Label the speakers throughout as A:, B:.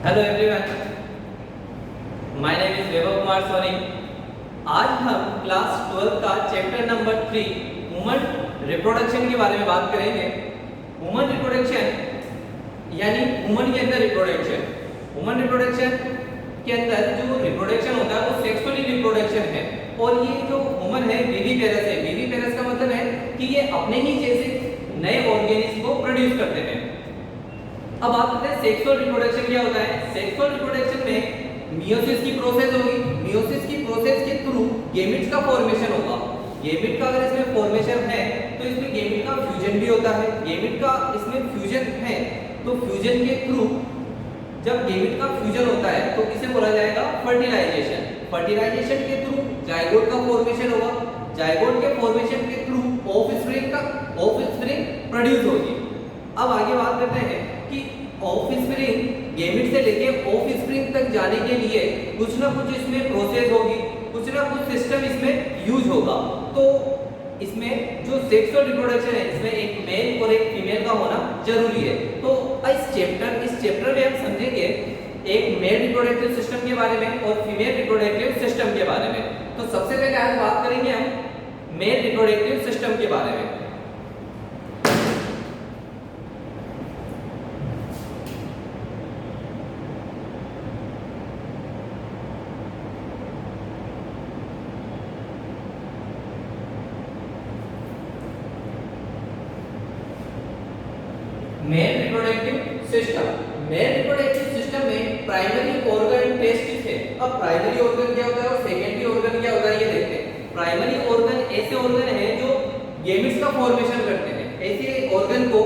A: Hello everyone, my name is Vaibhav Kumar Soni. आज हम class 12 का चैप्टर नंबर 3 ह्यूमन रिप्रोडक्शन के बारे में बात करेंगे। ह्यूमन रिप्रोडक्शन यानी ह्यूमन के अंदर रिप्रोडक्शन। ह्यूमन रिप्रोडक्शन के अंदर जो रिप्रोडक्शन होता है वो सेक्सुअली रिप्रोडक्शन है। और ये जो ह्यूमन है विविपेरस है। विविपेरस का मतलब है कि ये अपने ही जैसे नए ऑर्गेनिज्म को प्रोड्यूस करते हैं। अब बात करते हैं सेक्सुअल रिप्रोडक्शन क्या होता है। सेक्सुअल रिप्रोडक्शन में मियोसिस की प्रोसेस होगी। मियोसिस की प्रोसेस के थ्रू गैमेट्स का फॉर्मेशन होगा। गैमेट का अगर इसमें फॉर्मेशन है तो इसमें गैमेट का फ्यूजन भी होता है। गैमेट का इसमें फ्यूजन है तो फ्यूजन के थ्रू जब गैमेट का फ्यूजन होता है तो इसे बोला जाएगा फर्टिलाइजेशन। फर्टिलाइजेशन के थ्रू जाइगोट का फॉर्मेशन होगा। जाइगोट के फॉर्मेशन के थ्रू ऑफस्प्रिंग प्रोड्यूस होगी। अब आगे बात करते हैं कि ऑफस्प्रिंग गैमेट से लेके ऑफस्प्रिंग तक जाने के लिए कुछ ना कुछ इसमें प्रोसेस होगी, कुछ ना कुछ सिस्टम इसमें यूज होगा। तो इसमें जो सेक्सुअल रिप्रोडक्शन है इसमें एक मेल और एक फीमेल का होना जरूरी है। तो इस चैप्टर में हम समझेंगे एक मेल रिप्रोडक्टिव सिस्टम के बारे में और फीमेल रिप्रोडक्टिव सिस्टम के बारे में। तो सबसे पहले आज बात करेंगे हम मेल रिप्रोडक्टिव सिस्टम के बारे में। मेल रिप्रोडक्टिव सिस्टम में प्राइमरी ऑर्गन टेस्टिस है। अब प्राइमरी ऑर्गन क्या होता है और सेकेंडरी ऑर्गन क्या होता है ये देखते हैं। प्राइमरी ऑर्गन ऐसे ऑर्गन है जो गैमेट्स का फॉर्मेशन करते हैं। ऐसे ऑर्गन को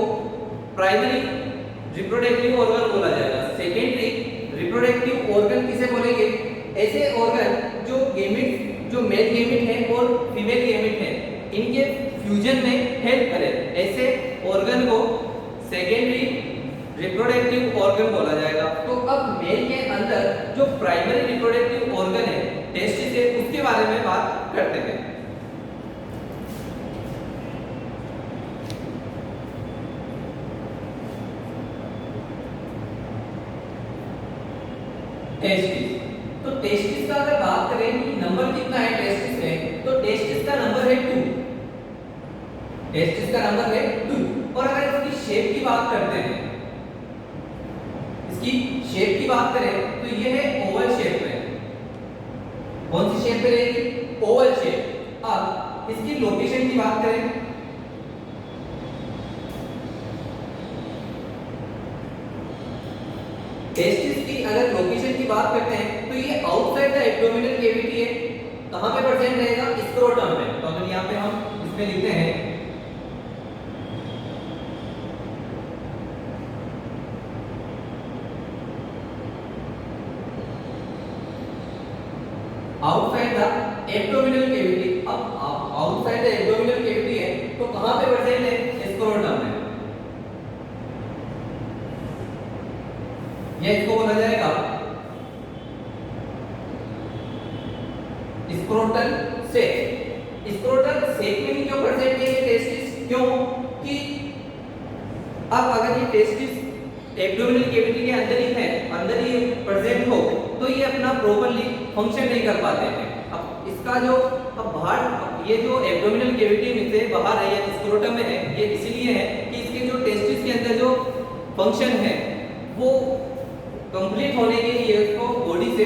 A: प्राइमरी रिप्रोडक्टिव ऑर्गन बोला जाएगा। सेकेंडरी रिप्रोडक्टिव ऑर्गन किसे बोलेंगे? ऐसे ऑर्गन जो गैमेट जो मेल गैमेट है और फीमेल गैमेट है इनके फ्यूजन में हेल्प करे, ऐसे ऑर्गन को सेकेंडरी रिप्रोडक्टिव ऑर्गन बोला जाएगा। तो अब मेल के अंदर जो प्राइमरी रिप्रोडक्टिव ऑर्गन है टेस्टिस है उसके बारे में बात करते हैं। टेस्टिस, तो टेस्टिस का अगर बात करें कि नंबर कितना है टेस्टिस में, तो टेस्टिस का नंबर है 2। टेस्टिस का नंबर है 2। और अगर इसकी शेप की बात करते हैं, इसकी शेप की बात करें तो ये है ओवल शेप में। कौन सी शेप में रहेगी? Oval shape. अब इसकी लोकेशन की बात करें, टेस्टिस की अगर लोकेशन की बात करते हैं तो ये आउटसाइड द एब्डोमिनल कैविटी है। कहां पे प्रेजेंट रहेगा? स्क्रोटम में। तो अगर यहां पे हम इसमें लिखते हैं आउटसाइड द एब्डोमिनल कैविटी। अब आउटसाइड द एब्डोमिनल कैविटी है तो कहां पे प्रेजेंट है? स्क्रोटम में। ये इसको बोला जाएगा स्क्रोटल सेक। स्क्रोटल सेक में क्यों प्रेजेंट है ये टेस्टिस? क्यों कि अब अगर ये टेस्टिस एब्डोमिनल कैविटी के अंदर ही है, अंदर ही प्रेजेंट हो तो ये अपना प्रॉपर्ली फंक्शन नहीं कर पाते हैं। अब इसका जो अब बाहर ये जो एब्डोमिनल कैविटी में से बाहर है या स्क्रोटम में है, ये इसलिए है कि इसके जो टेस्टिस के अंदर जो फंक्शन है वो कंप्लीट होने के लिए उसको बॉडी से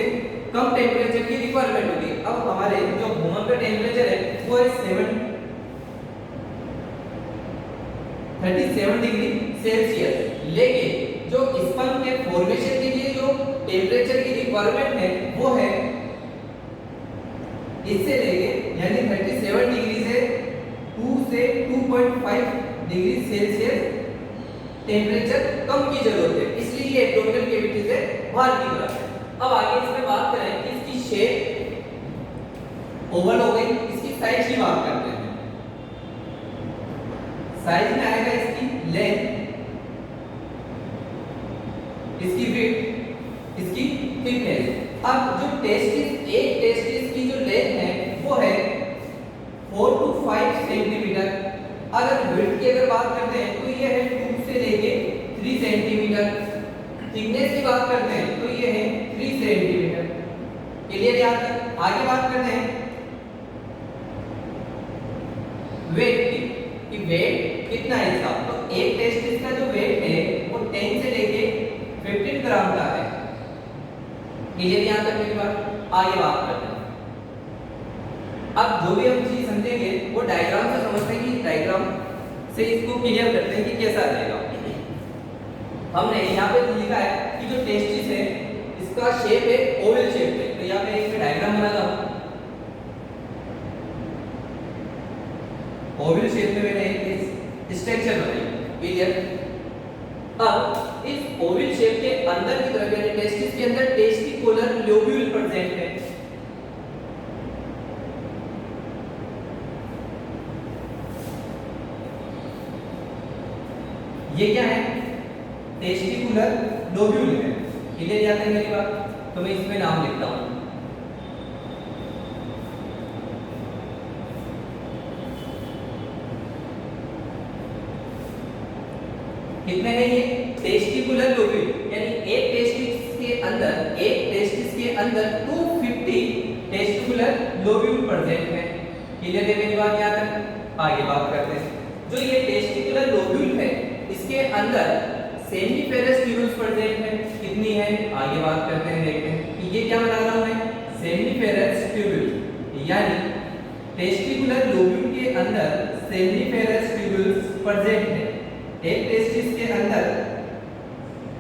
A: कम टेम्परेचर की रिक्वायरमेंट होती है। अब हमारे जो ह्यूमन का टेम्परेचर है वो है 37 डिग्री सेल्सियस। लेकिन जो स्पर्म के फॉर्मेशन के लिए जो टेम्परेचर की रिक्वायरमेंट है वो है इससे लेके यानी 37 डिग्री से 2 से 2.5 डिग्री सेल्सियस टेम्परेचर कम की जरूरत है, इसलिए ये एब्डोमिनल कैविटी से बाहर निकल रहा है। अब आगे इसमें बात करें कि इसकी शेप ओवल हो गई। इसकी साइज की बात करते हैं। साइज में आएगा इसकी लेंथ, इसकी विड्थ, इसकी थिकनेस। अब जो टेस्टिस एक टेस्टिस की जो लेंथ है वो है 4 to 5 सेंटीमीटर। अगर विड्थ की अगर बात करते हैं तो ये है 2 से लेके 3 सेंटीमीटर। थिकनेस की बात करते हैं तो यहाँ तक। आगे बात करते हैं वेट की, कि वेट कितना है इसका। तो एक टेस्टिस का जो वेट है वो 10 से लेके 15 ग्राम का है। क्लियर यहाँ तक मेरी बात। आगे बात करते हैं, अब जो भी हम चीज समझेंगे वो डायग्राम से समझते हैं, कि डायग्राम से इसको क्लियर करते हैं कि कैसा रहेगा। हमने यहाँ पे लिखा है कि जो टेस्टिस है इसका शेप है ओवल शेप है। तो यहाँ पे एक डायग्राम बनाता हूँ। ओवल शेप में मैंने एक स्ट्रक्चर बनाई। क्लियर। अब इस ओवल शेप के अंदर की तरफ यानी टेस्टिस के अंदर टेस्टिकुलर लोब्यूल प्रेजेंट है। ये क्या है? टेस्टिकुलर लोब्यूल है। क्लियर याद है मेरी बात। तो मैं इसमें नाम लिखता हूं। कितने हैं ये? टेस्टिकुलर लोब्यूल यानी एक टेस्टिस के अंदर 250 टेस्टिकुलर लोब्यूल प्रेजेंट है। क्लियर है मेरी बात यहाँ तक। आगे बात करते हैं, जो ये टेस्टिकुलर लोब्यूल है इसके अंदर सेमीफेरस ट्यूब्यूल्स प्रेजेंट है। कितनी है? आगे बात करते हैं, देखते हैं कि ये क्या बना रहा हूं मैं, सेमीफेरस ट्यूब्यूल। यानी टेस्टिकुलर लोब्यूल के अंदर सेमीफेरस ट्यूब्यूल्स प्रेजेंट है। एक टेस्टिस के अंदर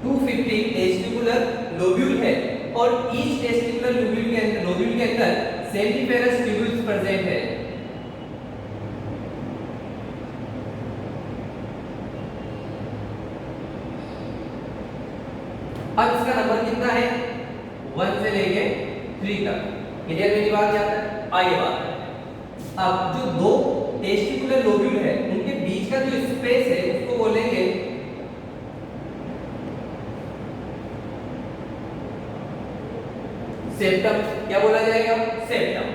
A: 250 टेस्टिकुलर लोब्यूल है और ईच टेस्टिकुलर लोब्यूल के अंदर सेमीफेरस ट्यूब्यूल्स प्रेजेंट है। अब इसका नंबर कितना है? 1 से लेके 3 तक। क्लियर मेरी बात यहाँ तक। आगे बात, अब जो दो टेस्टिकुलर लोब्यूल है उनके बीच का जो स्पेस है उसको बोलेंगे सेप्टम। क्या बोला जाएगा? सेप्टम।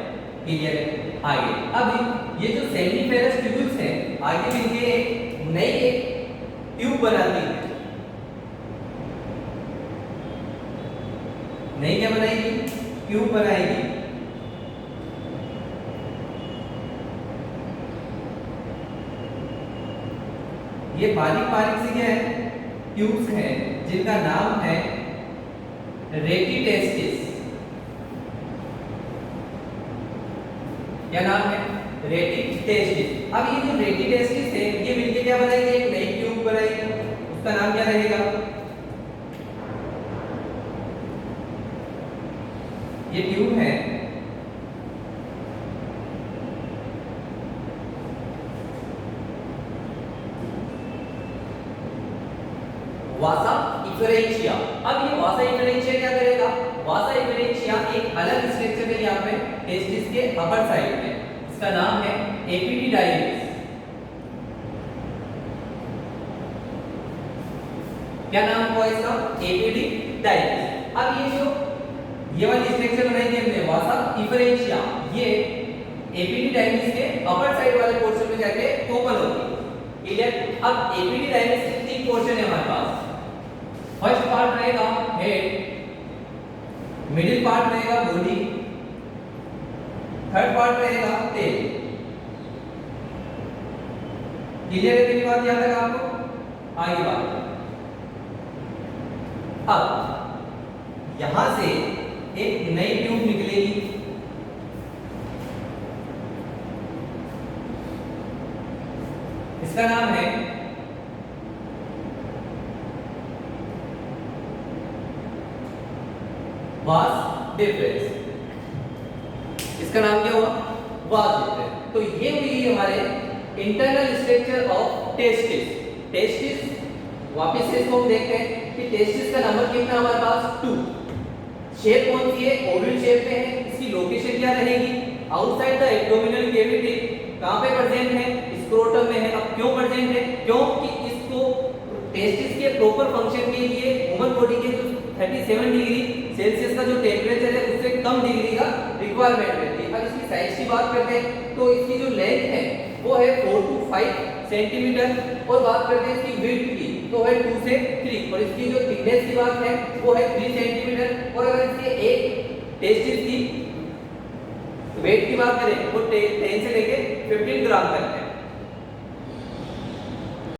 A: क्लियर है। आगे अब ये जो सेमीफेरस ट्यूब्यूल्स हैं आगे मिलके एक नई ट्यूब बनाती है। नहीं क्या बनाएगी? ट्यूब बनाएगी। ये बारीक बारीक से क्या है? ट्यूब्स हैं जिनका नाम है रेटिटेस्टिस। क्या नाम है? रेटिटेस्टिस। अब ये जो रेटिटेस्टिस है ये मिलके क्या बनाएंगे? एक नई ट्यूब बनाएंगे। उसका नाम क्या रहेगा? ये ट्यूब है वासा इफरेंशिया। अब ये वासा इफरेंशिया क्या करेगा? वासा इफरेंशिया एक अलग स्ट्रक्चर है यहाँ पे टेस्टिस के अपर साइड में। इसका नाम है एपिडिडाइमिस। क्या नाम हुआ इसका? एपिडिडाइमिस। अब ये वाली स्ट्रक्चर बनाई थी हमने वासा इफरेंशिया, ये एपिडिडाइमिस के अपर साइड वाले पोर्शन में जाके ओपन होगी। क्लियर। अब एपिडिडाइमिस के 3 पोर्शन है हमारे पास। फर्स्ट पार्ट रहेगा हेड, मिडिल पार्ट रहेगा बॉडी, थर्ड पार्ट रहेगा टेल। क्लियर है मेरी बात यहाँ तक आपको? आगे बात, अब यहां से एक नई ट्यूब निकलेगी। इसका नाम है वास डिफरेंस। इसका नाम क्या हुआ? Vas deferens. तो ये हुई हमारे internal structure of testis. Testis वापस से इसको हम देखते हैं कि टेस्टिस का नंबर कितना हमारे पास? 2। शेप कौन सी है? ओवल शेप में है। इसकी लोकेशन क्या रहेगी? Outside the abdominal cavity. कहां पे प्रेजेंट है? स्क्रोटम में है। अब क्यों प्रेजेंट है? क्योंकि इसको टेस्टिस के प्रॉपर फंक्शन के लिए ह्यूमन बॉडी के जो 37 डिग्री सेल्सियस का जो टेम्परेचर है उससे कम डिग्री का रिक्वायरमेंट रहती है। अब इसकी साइज की बात करते हैं तो इसकी जो लेंथ है वो है 4 to 5 सेंटीमीटर और बात करते हैं इसकी विड्थ की तो है 2 से 3 और इसकी जो थिकनेस की बात है वो है 3 सेंटीमीटर। और अगर इसके एक टेस्टिस की वेट की बात करें वो 10 से लेके 15 ग्राम तक है।